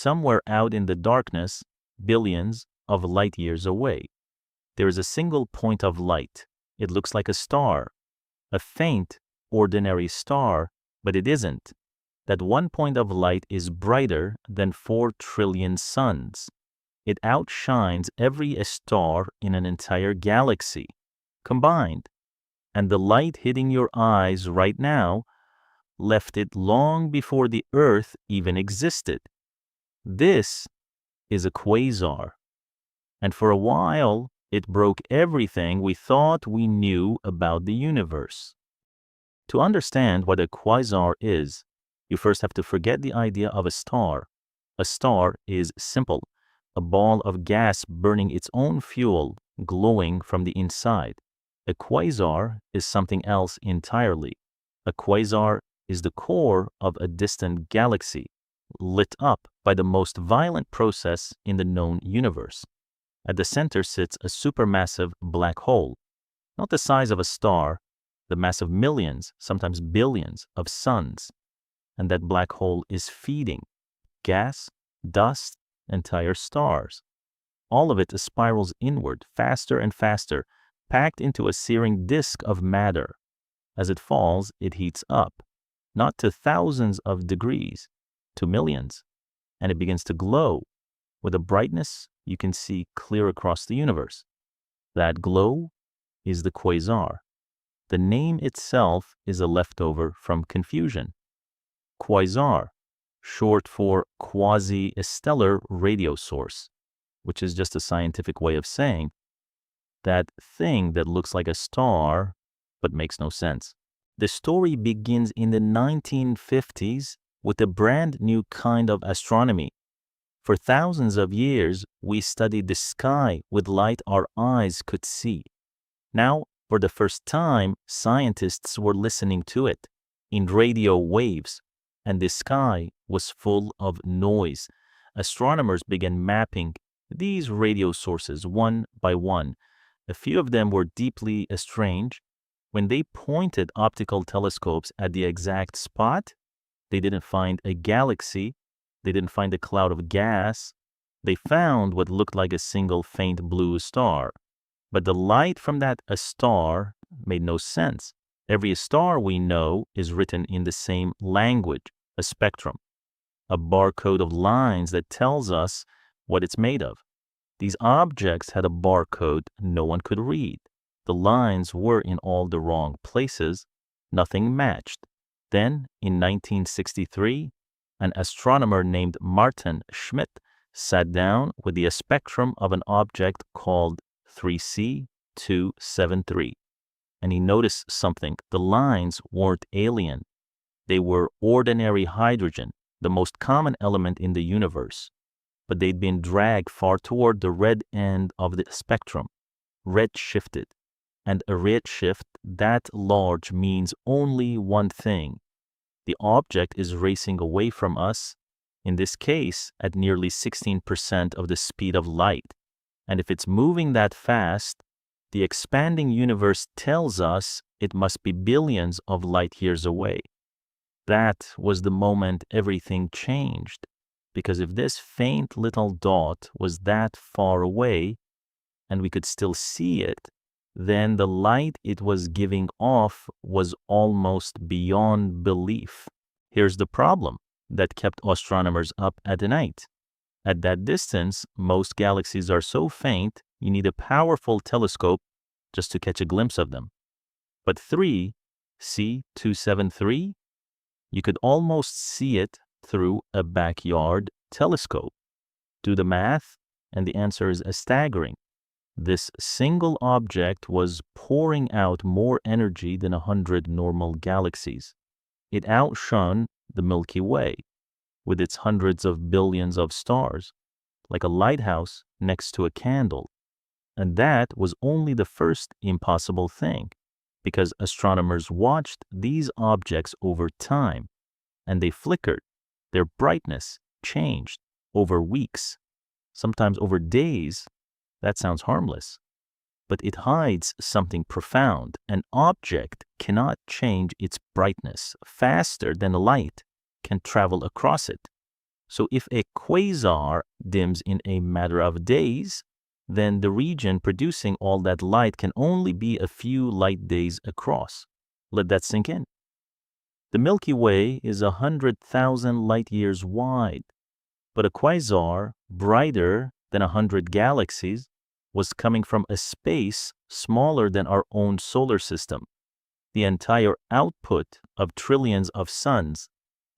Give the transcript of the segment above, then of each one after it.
somewhere out in the darkness, billions of light years away. There is a single point of light. It looks like a star, a faint, ordinary star, but it isn't. That one point of light is brighter than 4 trillion suns. It outshines every star in an entire galaxy combined. And the light hitting your eyes right now left it long before the Earth even existed. This is a quasar. And for a while, it broke everything we thought we knew about the universe. To understand what a quasar is, you first have to forget the idea of a star. A star is simple, a ball of gas burning its own fuel, glowing from the inside. A quasar is something else entirely. A quasar is the core of a distant galaxy, lit up by the most violent process in the known universe. At the center sits a supermassive black hole, not the size of a star, the mass of millions, sometimes billions, of suns. And that black hole is feeding gas, dust, entire stars. All of it spirals inward, faster and faster, packed into a searing disk of matter. As it falls, it heats up, not to thousands of degrees, to millions, and it begins to glow with a brightness you can see clear across the universe. That glow is the quasar. The name itself is a leftover from confusion. Quasar, short for quasi-stellar radio source, which is just a scientific way of saying that thing that looks like a star but makes no sense. The story begins in the 1950s with a brand new kind of astronomy. For thousands of years, we studied the sky with light our eyes could see. Now, for the first time, scientists were listening to it in radio waves, and the sky was full of noise. Astronomers began mapping these radio sources one by one. A few of them were deeply estranged. When they pointed optical telescopes at the exact spot, they didn't find a galaxy. They didn't find a cloud of gas. They found what looked like a single faint blue star. But the light from that star made no sense. Every star we know is written in the same language, a spectrum, a barcode of lines that tells us what it's made of. These objects had a barcode no one could read. The lines were in all the wrong places. Nothing matched. Then, in 1963, an astronomer named Martin Schmidt sat down with the spectrum of an object called 3C273. And he noticed something. The lines weren't alien. They were ordinary hydrogen, the most common element in the universe. But they'd been dragged far toward the red end of the spectrum, red-shifted. And a redshift that large means only one thing. The object is racing away from us, in this case at nearly 16% of the speed of light. And if it's moving that fast, the expanding universe tells us it must be billions of light years away. That was the moment everything changed, because if this faint little dot was that far away, and we could still see it, then the light it was giving off was almost beyond belief. Here's the problem that kept astronomers up at night. At that distance, most galaxies are so faint, you need a powerful telescope just to catch a glimpse of them. But 3C273, you could almost see it through a backyard telescope. Do the math, and the answer is staggering. This single object was pouring out more energy than 100 normal galaxies. It outshone the Milky Way with its hundreds of billions of stars, like a lighthouse next to a candle. And that was only the first impossible thing, because astronomers watched these objects over time, and they flickered. Their brightness changed over weeks, sometimes over days. That sounds harmless, but it hides something profound. An object cannot change its brightness faster than light can travel across it. So if a quasar dims in a matter of days, then the region producing all that light can only be a few light days across. Let that sink in. The Milky Way is 100,000 light years wide, but a quasar, brighter than 100 galaxies, was coming from a space smaller than our own solar system. The entire output of trillions of suns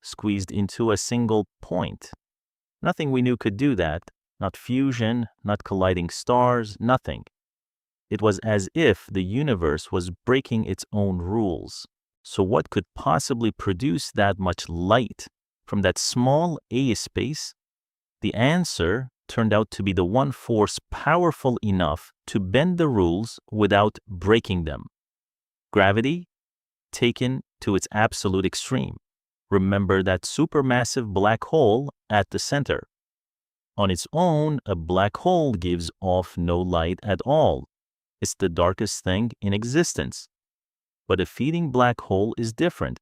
squeezed into a single point. Nothing we knew could do that, not fusion, not colliding stars, nothing. It was as if the universe was breaking its own rules. So what could possibly produce that much light from that small A space? The answer turned out to be the one force powerful enough to bend the rules without breaking them. Gravity, taken to its absolute extreme. Remember that supermassive black hole at the center. On its own, a black hole gives off no light at all. It's the darkest thing in existence. But a feeding black hole is different.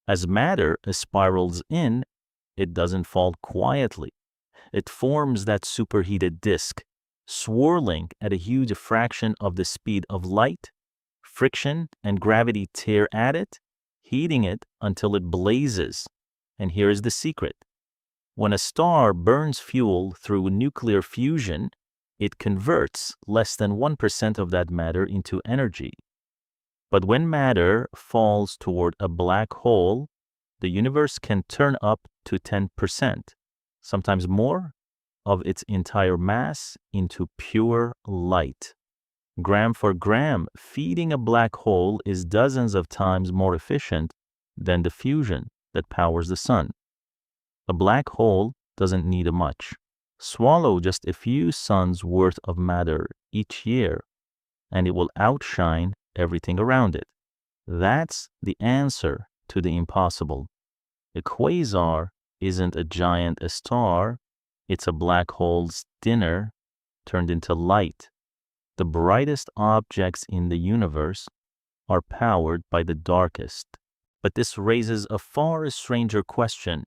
As matter spirals in, it doesn't fall quietly. It forms that superheated disk, swirling at a huge fraction of the speed of light. Friction and gravity tear at it, heating it until it blazes. And here is the secret. When a star burns fuel through nuclear fusion, it converts less than 1% of that matter into energy. But when matter falls toward a black hole, the universe can turn up to 10%, sometimes more, of its entire mass into pure light. Gram for gram, feeding a black hole is dozens of times more efficient than the fusion that powers the sun. A black hole doesn't need much. Swallow just a few suns worth of matter each year, and it will outshine everything around it. That's the answer to the impossible. A quasar isn't a giant star, it's a black hole's dinner turned into light. The brightest objects in the universe are powered by the darkest. But this raises a far stranger question.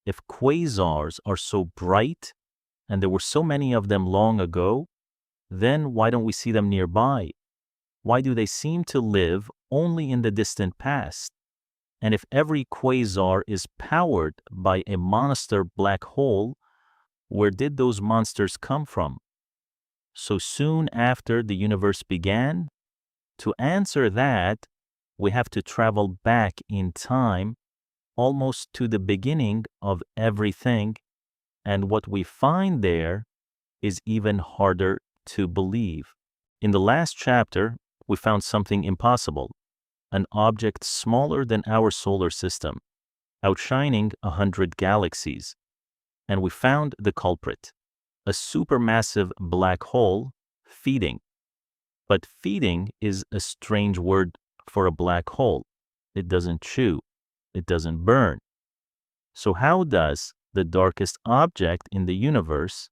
If quasars are so bright, and there were so many of them long ago, then why don't we see them nearby? Why do they seem to live only in the distant past? And if every quasar is powered by a monster black hole, where did those monsters come from? So soon after the universe began? To answer that, we have to travel back in time, almost to the beginning of everything, and what we find there is even harder to believe. In the last chapter, we found something impossible, an object smaller than our solar system, outshining 100 galaxies. And we found the culprit, a supermassive black hole feeding. But feeding is a strange word for a black hole. It doesn't chew. It doesn't burn. So how does the darkest object in the universe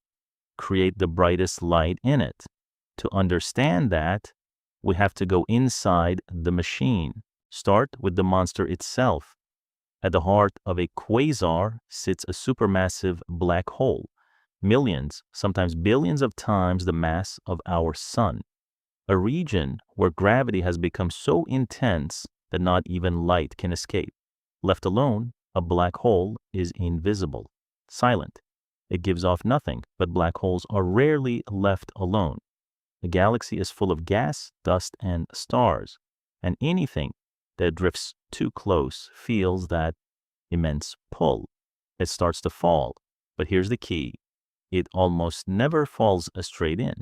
create the brightest light in it? To understand that, we have to go inside the machine. Start with the monster itself. At the heart of a quasar sits a supermassive black hole, millions, sometimes billions of times the mass of our sun. A region where gravity has become so intense that not even light can escape. Left alone, a black hole is invisible, silent. It gives off nothing, but black holes are rarely left alone. The galaxy is full of gas, dust, and stars, and anything that drifts too close feels that immense pull. It starts to fall, but here's the key. It almost never falls straight in.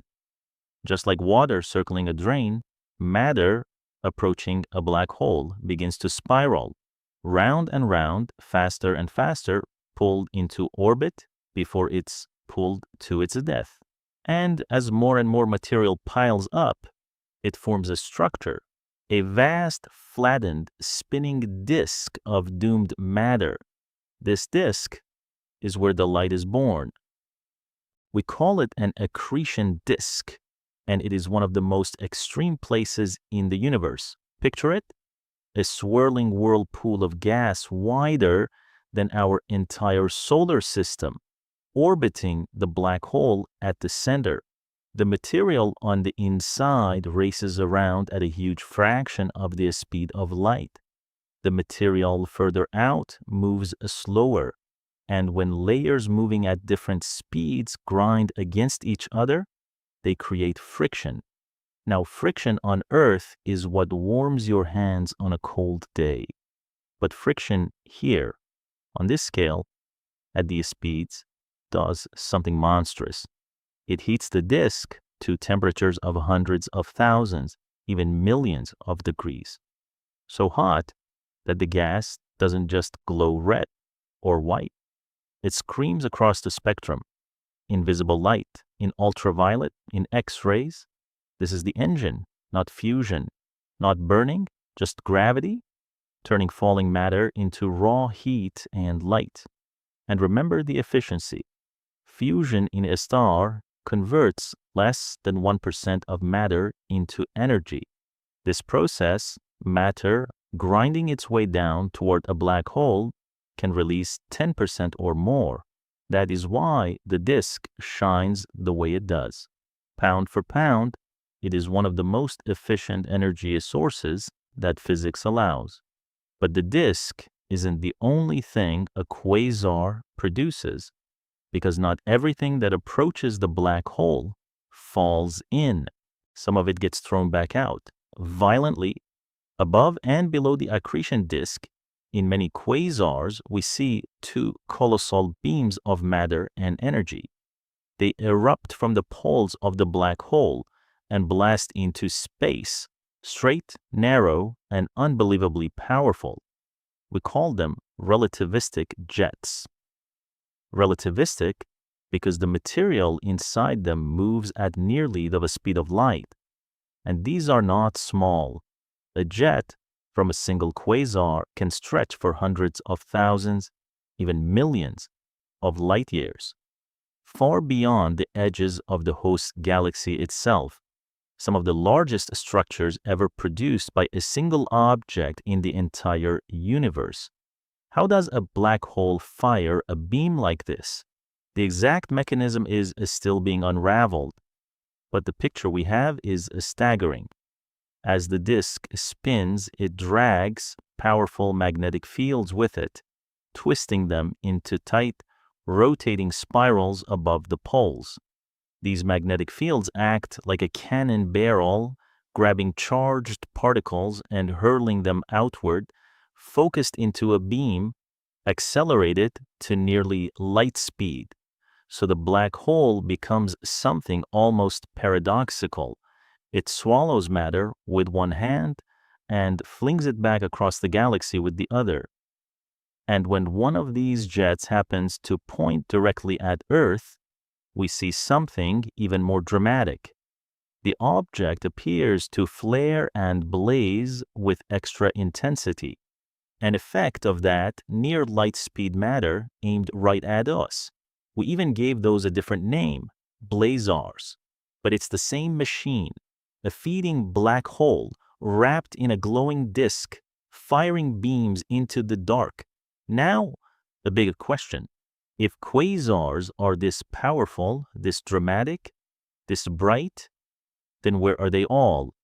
Just like water circling a drain, matter approaching a black hole begins to spiral, round and round, faster and faster, pulled into orbit before it's pulled to its death. And as more and more material piles up, it forms a structure, a vast, flattened, spinning disk of doomed matter. This disk is where the light is born. We call it an accretion disk, and it is one of the most extreme places in the universe. Picture it, a swirling whirlpool of gas wider than our entire solar system. orbiting the black hole at the center. The material on the inside races around at a huge fraction of the speed of light. The material further out moves slower, and when layers moving at different speeds grind against each other, they create friction. Now, friction on Earth is what warms your hands on a cold day. But friction here, on this scale, at these speeds, does something monstrous. It heats the disk to temperatures of hundreds of thousands, even millions of degrees. So hot that the gas doesn't just glow red or white. It screams across the spectrum. Invisible light, in ultraviolet, in X-rays. This is the engine, not fusion, not burning, just gravity, turning falling matter into raw heat and light. And remember the efficiency. Fusion in a star converts less than 1% of matter into energy. This process, matter grinding its way down toward a black hole, can release 10% or more. That is why the disk shines the way it does. Pound for pound, it is one of the most efficient energy sources that physics allows. But the disk isn't the only thing a quasar produces, because not everything that approaches the black hole falls in. Some of it gets thrown back out violently. Above and below the accretion disk, in many quasars, we see two colossal beams of matter and energy. They erupt from the poles of the black hole and blast into space, straight, narrow, and unbelievably powerful. We call them relativistic jets. Relativistic because the material inside them moves at nearly the speed of light. And these are not small. A jet from a single quasar can stretch for hundreds of thousands, even millions of light years, far beyond the edges of the host galaxy itself. Some of the largest structures ever produced by a single object in the entire universe. How does a black hole fire a beam like this? The exact mechanism is still being unraveled, but the picture we have is staggering. As the disk spins, it drags powerful magnetic fields with it, twisting them into tight, rotating spirals above the poles. These magnetic fields act like a cannon barrel, grabbing charged particles and hurling them outward, focused into a beam, accelerated to nearly light speed. So the black hole becomes something almost paradoxical. It swallows matter with one hand and flings it back across the galaxy with the other. And when one of these jets happens to point directly at Earth, we see something even more dramatic. The object appears to flare and blaze with extra intensity, an effect of that near light speed matter aimed right at us. We even gave those a different name, blazars. But it's the same machine, a feeding black hole wrapped in a glowing disk, firing beams into the dark. Now, the bigger question. If quasars are this powerful, this dramatic, this bright, then where are they all?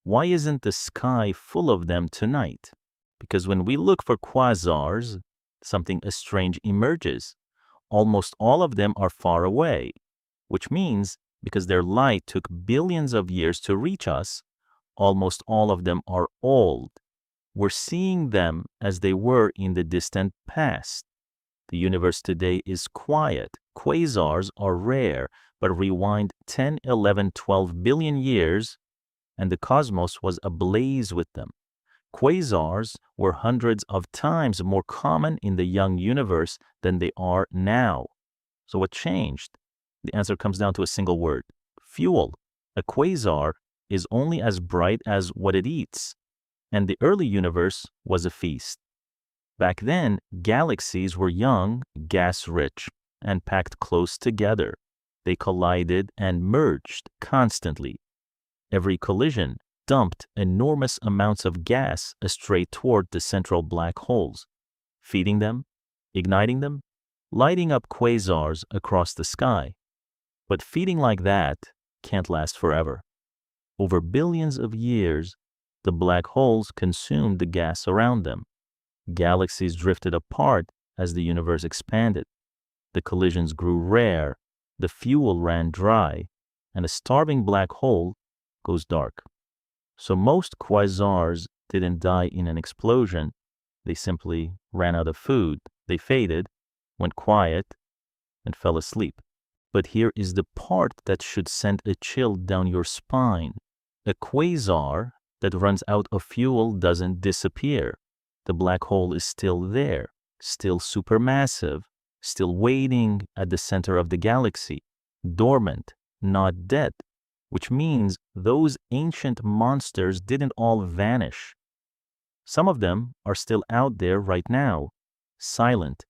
Why isn't the sky full of them tonight? Because when we look for quasars, something strange emerges. Almost all of them are far away, which means because their light took billions of years to reach us, almost all of them are old. We're seeing them as they were in the distant past. The universe today is quiet. Quasars are rare, but rewind 10, 11, 12 billion years, and the cosmos was ablaze with them. Quasars were hundreds of times more common in the young universe than they are now. So what changed? The answer comes down to a single word: fuel. A quasar is only as bright as what it eats, and the early universe was a feast. Back then, galaxies were young, gas-rich, and packed close together. They collided and merged constantly. Every collision dumped enormous amounts of gas straight toward the central black holes, feeding them, igniting them, lighting up quasars across the sky. But feeding like that can't last forever. Over billions of years, the black holes consumed the gas around them. Galaxies drifted apart as the universe expanded. The collisions grew rare, the fuel ran dry, and a starving black hole goes dark. So most quasars didn't die in an explosion. They simply ran out of food. They faded, went quiet, and fell asleep. But here is the part that should send a chill down your spine. A quasar that runs out of fuel doesn't disappear. The black hole is still there, still supermassive, still waiting at the center of the galaxy, dormant, not dead, which means those ancient monsters didn't all vanish. Some of them are still out there right now, silent,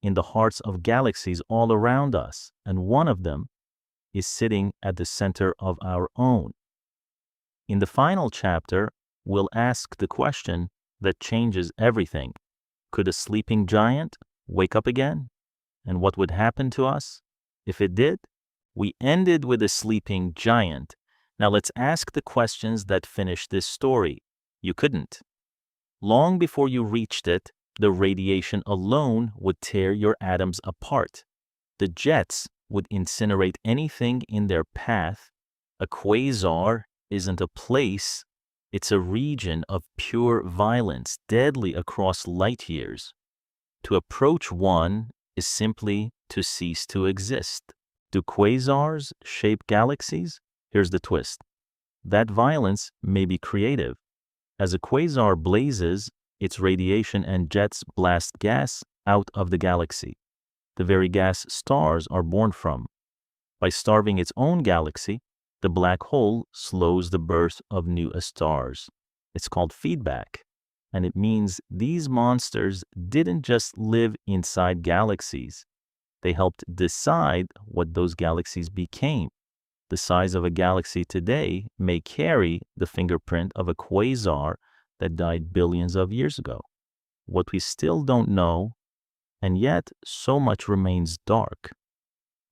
in the hearts of galaxies all around us, and one of them is sitting at the center of our own. In the final chapter, we'll ask the question that changes everything. Could a sleeping giant wake up again? And what would happen to us if it did? We ended with a sleeping giant. Now let's ask the questions that finish this story. You couldn't. Long before you reached it, the radiation alone would tear your atoms apart. The jets would incinerate anything in their path. A quasar isn't a place, it's a region of pure violence, deadly across light years. To approach one is simply to cease to exist. Do quasars shape galaxies? Here's the twist. That violence may be creative. As a quasar blazes, its radiation and jets blast gas out of the galaxy, the very gas stars are born from. By starving its own galaxy, the black hole slows the birth of new stars. It's called feedback, and it means these monsters didn't just live inside galaxies. They helped decide what those galaxies became. The size of a galaxy today may carry the fingerprint of a quasar that died billions of years ago. What we still don't know, and yet so much remains dark.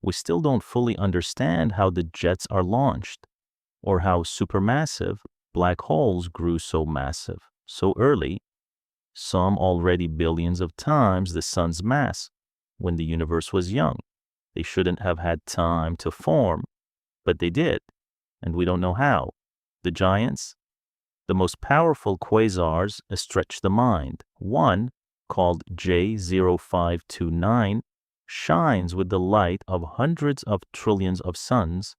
We still don't fully understand how the jets are launched, or how supermassive black holes grew so massive, so early, some already billions of times the sun's mass, when the universe was young. They shouldn't have had time to form, but they did, and we don't know how. The giants, the most powerful quasars, stretch the mind. One, called J0529, shines with the light of hundreds of trillions of suns,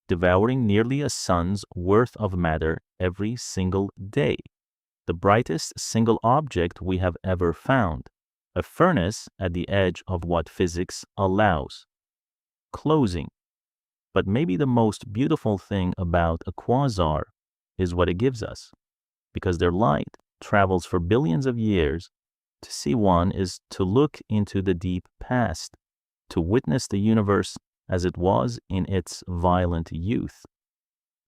devouring nearly a sun's worth of matter every single day. The brightest single object we have ever found, a furnace at the edge of what physics allows. Closing. But maybe the most beautiful thing about a quasar is what it gives us, because their light travels for billions of years. To see one is to look into the deep past, to witness the universe as it was in its violent youth.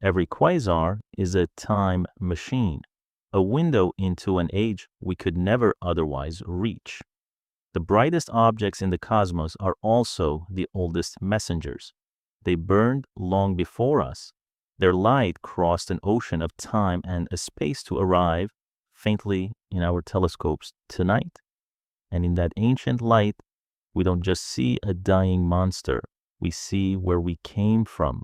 Every quasar is a time machine, a window into an age we could never otherwise reach. The brightest objects in the cosmos are also the oldest messengers. They burned long before us. Their light crossed an ocean of time and a space to arrive faintly in our telescopes tonight. And in that ancient light, we don't just see a dying monster. We see where we came from,